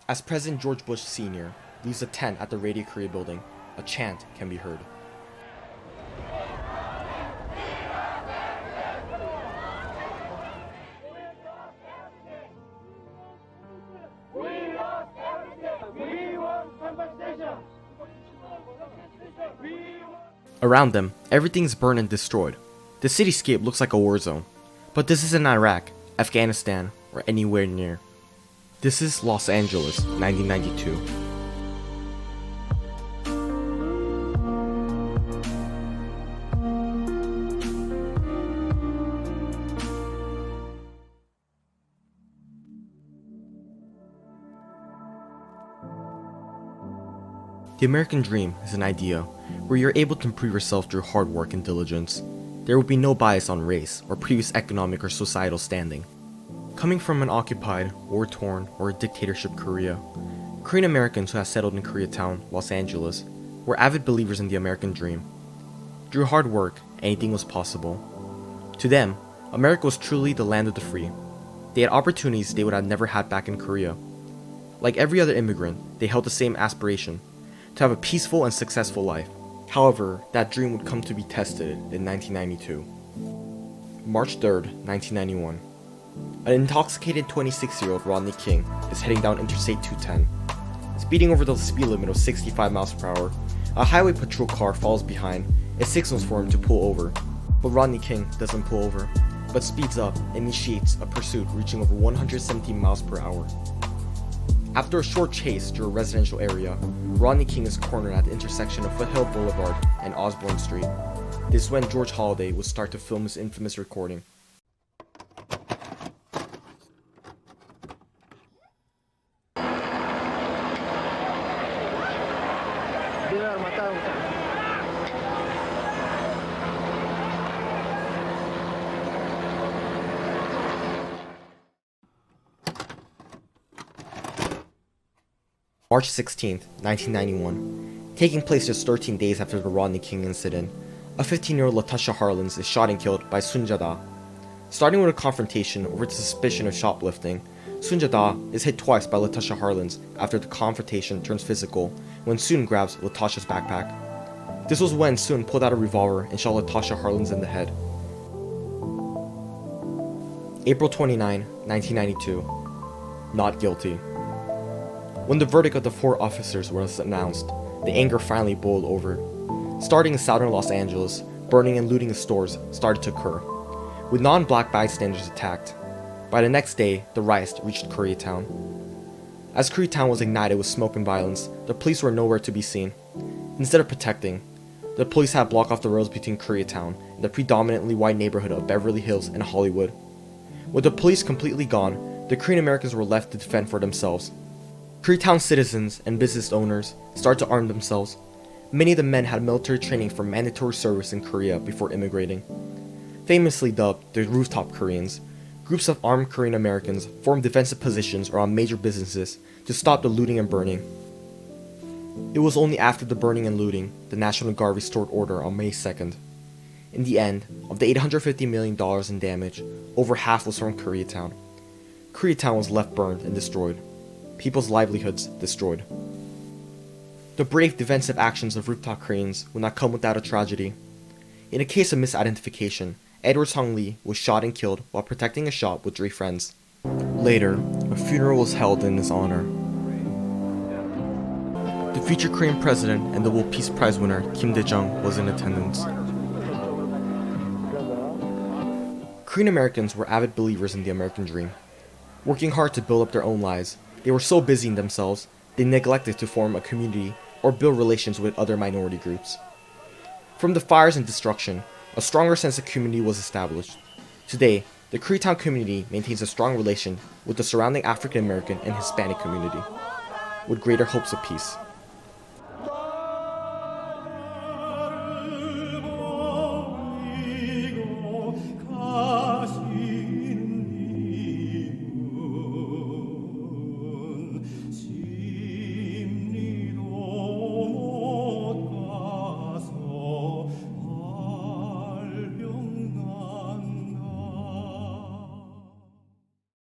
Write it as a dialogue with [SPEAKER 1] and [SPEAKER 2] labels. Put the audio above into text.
[SPEAKER 1] As President George Bush Sr. leaves a tent at the Radio Korea building, a chant can be heard. Around them, everything's burned and destroyed. The cityscape looks like a war zone. But this isn't Iraq, Afghanistan, or anywhere near. This is Los Angeles, 1992. The American dream is an idea where you're able to improve yourself through hard work and diligence. There will be no bias on race or previous economic or societal standing. Coming from an occupied, war-torn, or a dictatorship Korea, Korean Americans who have settled in Koreatown, Los Angeles, were avid believers in the American dream. Through hard work, anything was possible. To them, America was truly the land of the free. They had opportunities they would have never had back in Korea. Like every other immigrant, they held the same aspiration, to have a peaceful and successful life. However, that dream would come to be tested in 1992. March 3rd, 1991. An intoxicated 26-year-old Rodney King is heading down Interstate 210. Speeding over the speed limit of 65 miles per hour, a highway patrol car follows behind. It signals for him to pull over. But Rodney King doesn't pull over, but speeds up and initiates a pursuit reaching over 117 miles per hour. After a short chase through a residential area, Rodney King is cornered at the intersection of Foothill Boulevard and Osborne Street. This is when George Holliday would start to film his infamous recording. March 16th, 1991. Taking place just 13 days after the Rodney King incident, a 15-year-old Latasha Harlins is shot and killed by Sun Ja-da. Starting with a confrontation over the suspicion of shoplifting, Sun Ja-da is hit twice by Latasha Harlins after the confrontation turns physical when Sun grabs Latasha's backpack. This was when Sun pulled out a revolver and shot Latasha Harlins in the head. April 29, 1992. Not guilty. When the verdict of the 4 officers was announced, the anger finally boiled over. Starting in southern Los Angeles, burning and looting of stores started to occur, with non-black bystanders attacked. By the next day, the riots reached Koreatown. As Koreatown was ignited with smoke and violence, the police were nowhere to be seen. Instead of protecting, the police had blocked off the roads between Koreatown and the predominantly white neighborhood of Beverly Hills and Hollywood. With the police completely gone, the Korean Americans were left to defend for themselves. Koreatown citizens and business owners started to arm themselves. Many of the men had military training for mandatory service in Korea before immigrating. Famously dubbed the Rooftop Koreans, groups of armed Korean Americans formed defensive positions around major businesses to stop the looting and burning. It was only after the burning and looting the National Guard restored order on May 2nd. In the end, of the $850 million in damage, over half was from Koreatown. Koreatown was left burned and destroyed. People's livelihoods destroyed. The brave defensive actions of Rooftop Koreans would not come without a tragedy. In a case of misidentification, Edward Song Lee was shot and killed while protecting a shop with 3 friends. Later, a funeral was held in his honor. The future Korean president and Nobel Peace Prize winner Kim Dae-jung was in attendance. Korean Americans were avid believers in the American dream. Working hard to build up their own lives, they were so busy in themselves, they neglected to form a community or build relations with other minority groups. From the fires and destruction, a stronger sense of community was established. Today, the Koreatown community maintains a strong relation with the surrounding African American and Hispanic community, with greater hopes of peace.